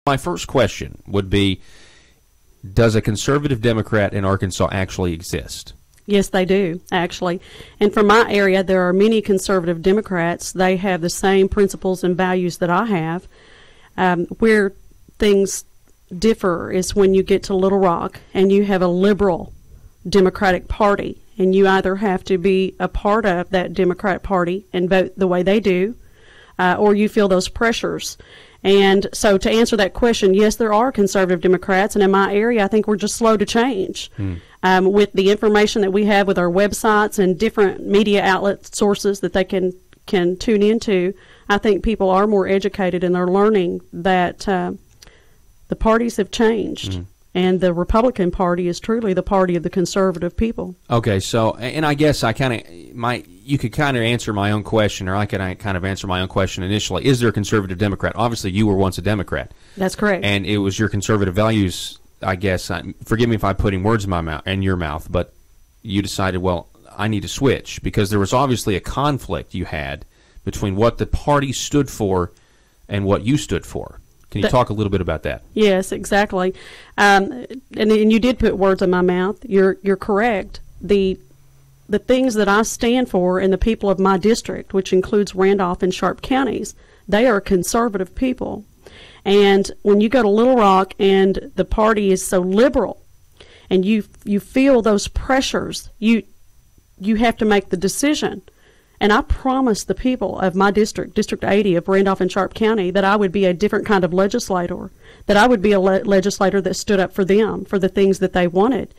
My first question would be, does a conservative Democrat in Arkansas actually exist? Yes, they do, actually. And from my area, there are many conservative Democrats. They have the same principles and values that I have. Where things differ is when you get to Little Rock and you have a liberal Democratic Party, and you either have to be a part of that Democratic Party and vote the way they do, or you feel those pressures. And so to answer that question, yes, there are conservative Democrats, and in my area, I think we're just slow to change. With the information that we have with our websites and different media outlet sources that they can tune into, I think people are more educated and they're learning that the parties have changed. And the Republican Party is truly the party of the conservative people. Okay, so, and I guess you could kind of answer my own question, or I could kind of answer my own question initially. Is there a conservative Democrat? Obviously, you were once a Democrat. That's correct. And it was your conservative values, I guess. Forgive me if I'm putting words in my mouth, in your mouth, but you decided, well, I need to switch, because there was obviously a conflict you had between what the party stood for and what you stood for. Can you talk a little bit about that? Yes, exactly. And you did put words in my mouth. You're correct. The things that I stand for and the people of my district, which includes Randolph and Sharp counties, they are conservative people. And when you go to Little Rock and the party is so liberal, and you feel those pressures, you have to make the decision. And I promised the people of my district, District 80 of Randolph and Sharp County, that I would be a different kind of legislator, that I would be a legislator that stood up for them, for the things that they wanted.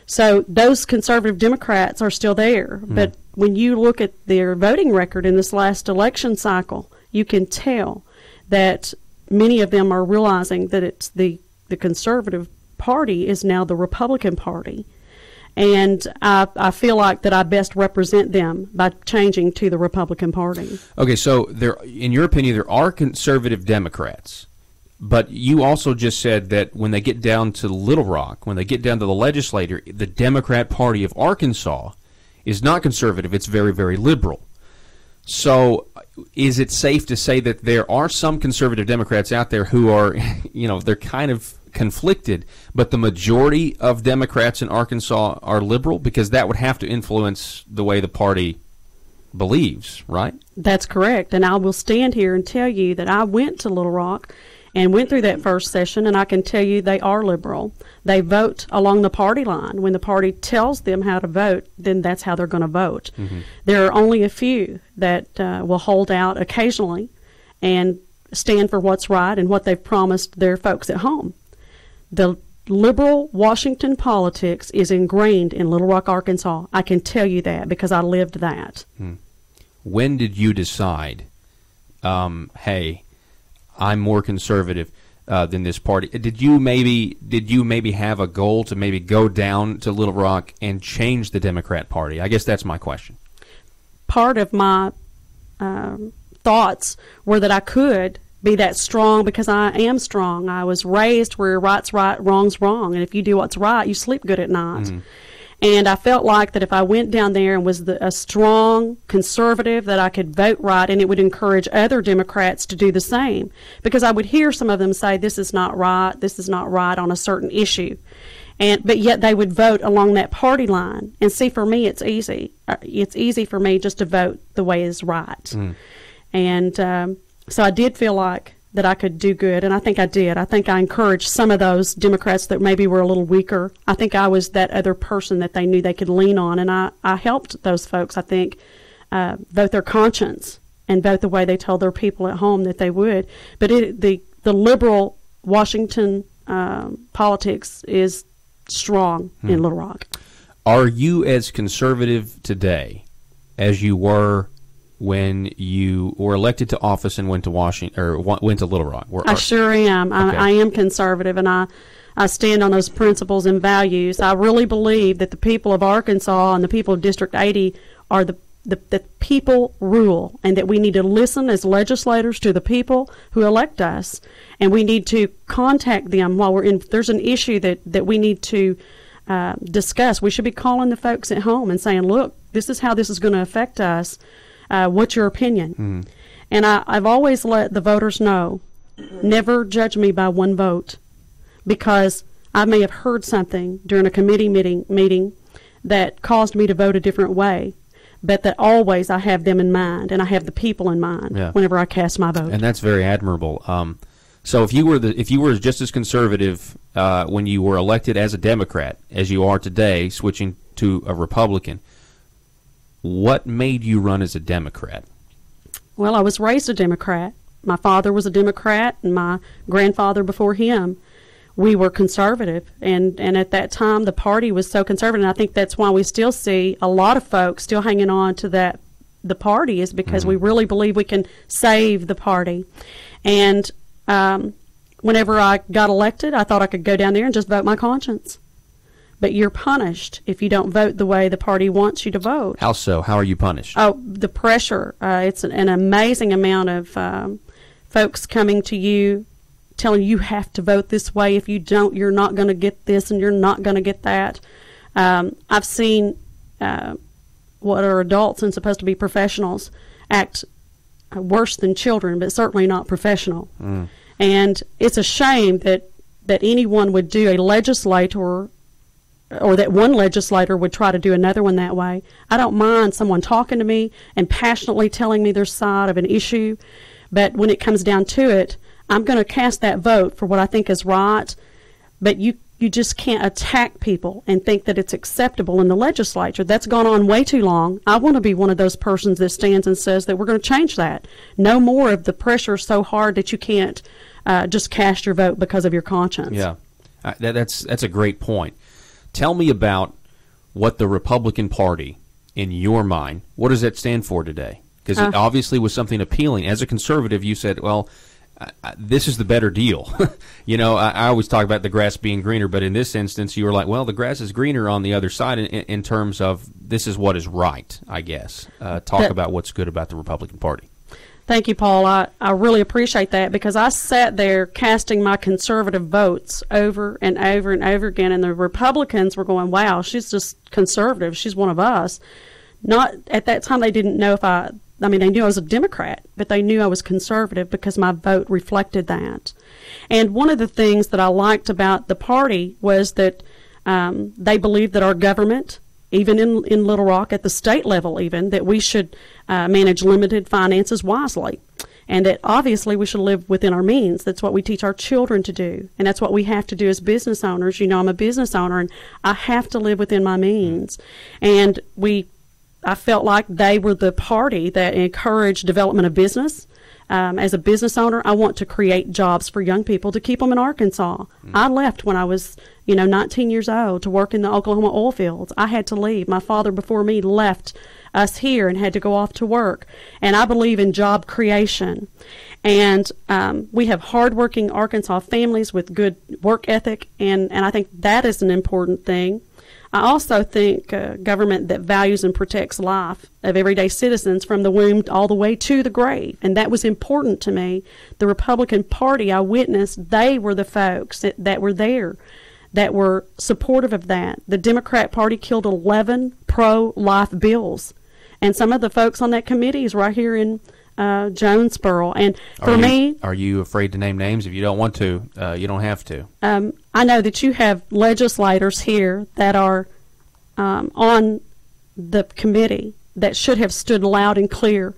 So those conservative Democrats are still there. But when you look at their voting record in this last election cycle, you can tell that many of them are realizing that it's the conservative party is now the Republican Party. And I feel like that I best represent them by changing to the Republican Party. Okay, so in your opinion, there are conservative Democrats, but you also just said that when they get down to Little Rock, when they get down to the legislature, the Democrat Party of Arkansas is not conservative, it's very, very liberal. So is it safe to say that there are some conservative Democrats out there who are, they're kind of conflicted, but the majority of Democrats in Arkansas are liberal? Because that would have to influence the way the party believes, right? That's correct. And I will stand here and tell you that I went to Little Rock and went through that first session, and I can tell you they are liberal. They vote along the party line. When the party tells them how to vote, then that's how they're going to vote. There are only a few that will hold out occasionally and stand for what's right and what they've promised their folks at home. The liberal Washington politics is ingrained in Little Rock, Arkansas. I can tell you that because I lived that. When did you decide, hey, I'm more conservative than this party? Did you maybe have a goal to maybe go down to Little Rock and change the Democrat Party? I guess that's my question. Part of my thoughts were that I could be that strong because I am strong. I was raised where right's right, wrong's wrong, and if you do what's right, you sleep good at night. And I felt like that if I went down there and was a strong conservative, that I could vote right, and it would encourage other Democrats to do the same. Because I would hear some of them say, this is not right on a certain issue. But yet they would vote along that party line. And see, for me, it's easy. It's easy for me just to vote the way is right. And so I did feel like that I could do good, and I think I did. I think I encouraged some of those Democrats that maybe were a little weaker. I think I was that other person that they knew they could lean on, and I helped those folks, I think, vote their conscience and vote the way they told their people at home that they would. But the liberal Washington politics is strong in Little Rock. Are you as conservative today as you were when you were elected to office and went to Washington or went to Little Rock? I sure am. Okay. I am conservative, and I stand on those principles and values. I really believe that the people of Arkansas and the people of District 80 are the people rule, and that we need to listen as legislators to the people who elect us, and we need to contact them while we're in. If there's an issue that we need to discuss, we should be calling the folks at home and saying, look, this is how this is going to affect us. What's your opinion? And I've always let the voters know Never judge me by one vote, because I may have heard something during a committee meeting that caused me to vote a different way, but that always I have them in mind, and I have the people in mind whenever I cast my vote. And that's very admirable. So if you were just as conservative when you were elected as a Democrat as you are today, switching to a Republican, what made you run as a Democrat? Well, I was raised a Democrat. My father was a Democrat, and my grandfather before him. We were conservative, and at that time the party was so conservative, and I think that's why we still see a lot of folks still hanging on to the party, is because we really believe we can save the party. And whenever I got elected, I thought I could go down there and just vote my conscience. But you're punished if you don't vote the way the party wants you to vote. How so? How are you punished? Oh, the pressure. It's an amazing amount of folks coming to you telling you have to vote this way. If you don't, you're not going to get this and you're not going to get that. I've seen what are adults and supposed to be professionals act worse than children, but certainly not professional. And it's a shame that anyone would do a legislator, or that one legislator would try to do another one that way. I don't mind someone talking to me and passionately telling me their side of an issue, but when it comes down to it, I'm going to cast that vote for what I think is right. But you just can't attack people and think that it's acceptable in the legislature. That's gone on way too long. I want to be one of those persons that stands and says that we're going to change that. No more of the pressure so hard that you can't just cast your vote because of your conscience. Yeah, that's a great point. Tell me about what the Republican Party, in your mind, what does that stand for today? Because it obviously was something appealing. As a conservative, you said, well, this is the better deal. I always talk about the grass being greener, but in this instance, you were like, well, the grass is greener on the other side in terms of this is what is right, I guess. Talk about what's good about the Republican Party. Thank you, Paul. I really appreciate that, because I sat there casting my conservative votes over and over and over again, and the Republicans were going, wow, she's just conservative. She's one of us. Not at that time, they didn't know if they knew I was a Democrat, but they knew I was conservative because my vote reflected that. And one of the things that I liked about the party was that they believed that our government, even in Little Rock, at the state level even, that we should manage limited finances wisely. And that obviously we should live within our means. That's what we teach our children to do. And that's what we have to do as business owners. I'm a business owner, and I have to live within my means. And I felt like they were the party that encouraged development of business. As a business owner, I want to create jobs for young people to keep them in Arkansas. I left when I was, 19 years old to work in the Oklahoma oil fields. I had to leave. My father before me left us here and had to go off to work. And I believe in job creation. And we have hardworking Arkansas families with good work ethic, and I think that is an important thing. I also think government that values and protects life of everyday citizens from the womb all the way to the grave. And that was important to me. The Republican Party, I witnessed, they were the folks that were there, that were supportive of that. The Democrat Party killed 11 pro-life bills. And some of the folks on that committee is right here in Jonesboro. And for me... Are you afraid to name names? If you don't want to, you don't have to. I know that you have legislators here that are on the committee that should have stood loud and clear.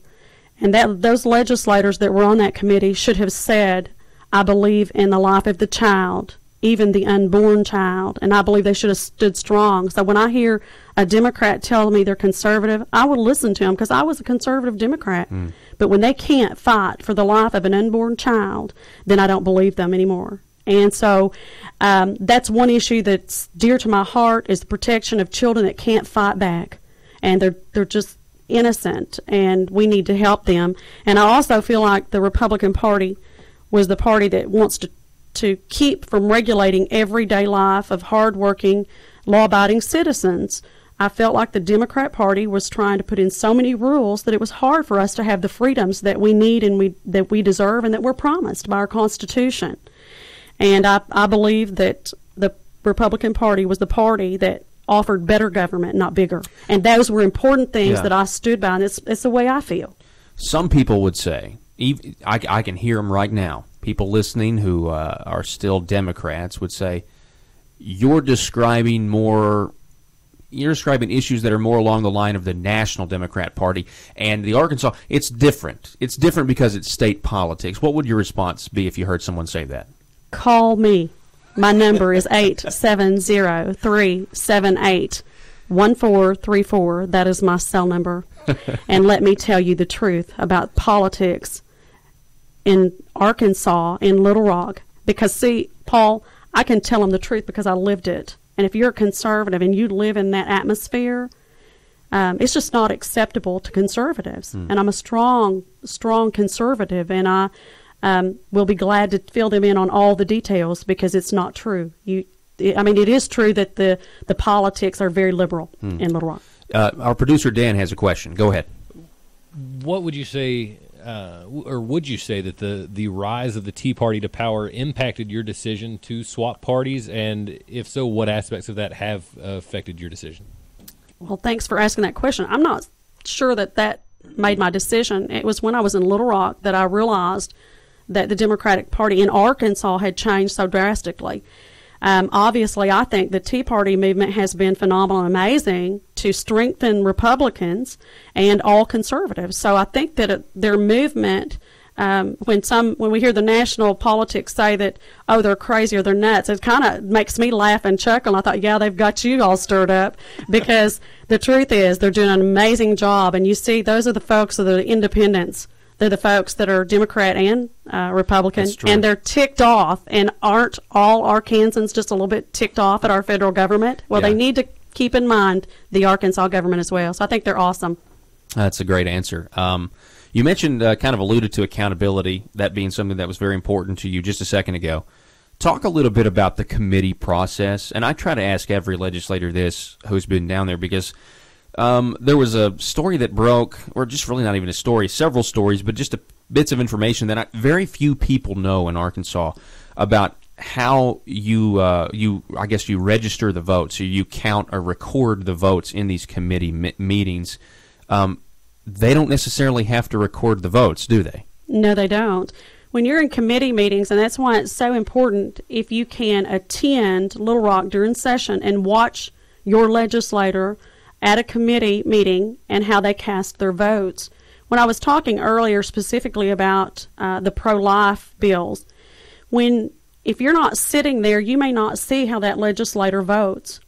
And those legislators that were on that committee should have said, I believe in the life of the child, even the unborn child, and I believe they should have stood strong. So when I hear a Democrat tell me they're conservative, I would listen to them because I was a conservative Democrat. But when they can't fight for the life of an unborn child, then I don't believe them anymore. And so that's one issue that's dear to my heart, is the protection of children that can't fight back. And they're just innocent, and we need to help them. And I also feel like the Republican Party was the party that wants to keep from regulating everyday life of hardworking, law-abiding citizens. I felt like the Democrat Party was trying to put in so many rules that it was hard for us to have the freedoms that we need and that we deserve and that we're promised by our Constitution. And I believe that the Republican Party was the party that offered better government, not bigger. And those were important things that I stood by, and it's the way I feel. Some people would say, I can hear them right now, people listening who are still Democrats would say, you're describing issues that are more along the line of the National Democrat Party, and the Arkansas, it's different. It's different because it's state politics. What would your response be if you heard someone say that? Call me. My number is 870-378-1434. That is my cell number. And let me tell you the truth about politics in Arkansas, in Little Rock. Because, see, Paul, I can tell them the truth because I lived it. And if you're a conservative and you live in that atmosphere, it's just not acceptable to conservatives. And I'm a strong conservative, and I will be glad to fill them in on all the details because it's not true. It is true that the politics are very liberal in Little Rock. Our producer, Dan, has a question. Go ahead. What would you say, or would you say that the rise of the Tea Party to power impacted your decision to swap parties? And if so, what aspects of that have affected your decision? Well, thanks for asking that question. I'm not sure that made my decision. It was when I was in Little Rock that I realized that the Democratic Party in Arkansas had changed so drastically. Obviously, I think the Tea Party movement has been phenomenal and amazing to strengthen Republicans and all conservatives. So I think that their movement, when we hear the national politics say that, oh, they're crazy or they're nuts, it kind of makes me laugh and chuckle. I thought, yeah, they've got you all stirred up, because the truth is they're doing an amazing job. And you see, those are the folks that are the independents. They're the folks that are Democrat and Republican, and they're ticked off. And aren't all Arkansans just a little bit ticked off at our federal government? Well, they need to keep in mind the Arkansas government as well. So I think they're awesome. That's a great answer. You mentioned, kind of alluded to accountability, that being something that was very important to you just a second ago. Talk a little bit about the committee process. And I try to ask every legislator this who's been down there, because there was a story that broke, or just really not even a story, several stories, but just bits of information that very few people know in Arkansas about how you register the votes, or you count or record the votes in these committee meetings. They don't necessarily have to record the votes, do they? No, they don't. When you're in committee meetings, and that's why it's so important if you can attend Little Rock during session and watch your legislator at a committee meeting and how they cast their votes. When I was talking earlier specifically about the pro-life bills, if you're not sitting there, you may not see how that legislator votes.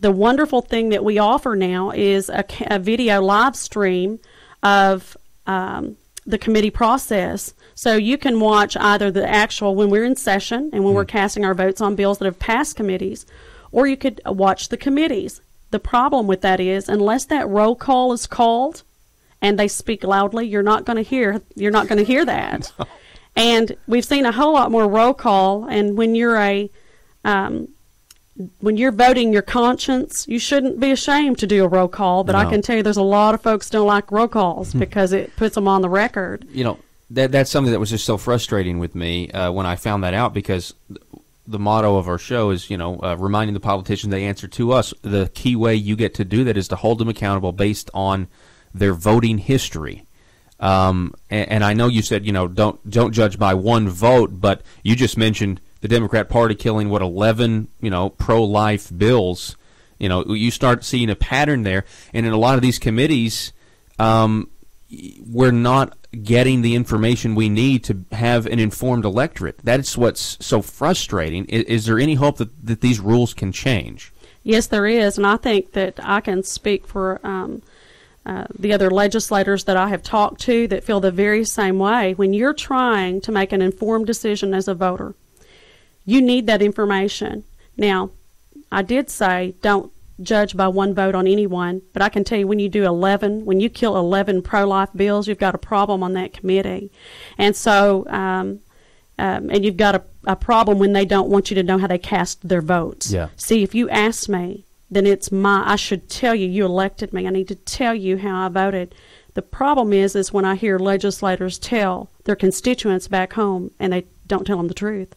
The wonderful thing that we offer now is a video live stream of the committee process. So you can watch either the actual when we're in session and when we're casting our votes on bills that have passed committees, or you could watch the committees. The problem with that is, unless that roll call is called and they speak loudly, you're not going to hear that. No. And we've seen a whole lot more roll call. And when you're when you're voting your conscience, you shouldn't be ashamed to do a roll call. But no. I can tell you, there's a lot of folks don't like roll calls because it puts them on the record. You know, that's something that was just so frustrating with me when I found that out, because the motto of our show is, reminding the politicians they answer to us. The key way you get to do that is to hold them accountable based on their voting history. And I know you said, don't judge by one vote, but you just mentioned the Democrat Party killing 11, pro-life bills. You start seeing a pattern there, and in a lot of these committees, we're not getting the information we need to have an informed electorate. That's what's so frustrating. Is there any hope that these rules can change? Yes, there is, and I think that I can speak for the other legislators that I have talked to that feel the very same way. When you're trying to make an informed decision as a voter, you need that information. Now, I did say don't judge by one vote on anyone, but I can tell you when you kill 11 pro-life bills, you've got a problem on that committee. And so, and you've got a problem when they don't want you to know how they cast their votes. Yeah. See, if you ask me, then I should tell you, you elected me. I need to tell you how I voted. The problem is when I hear legislators tell their constituents back home and they don't tell them the truth.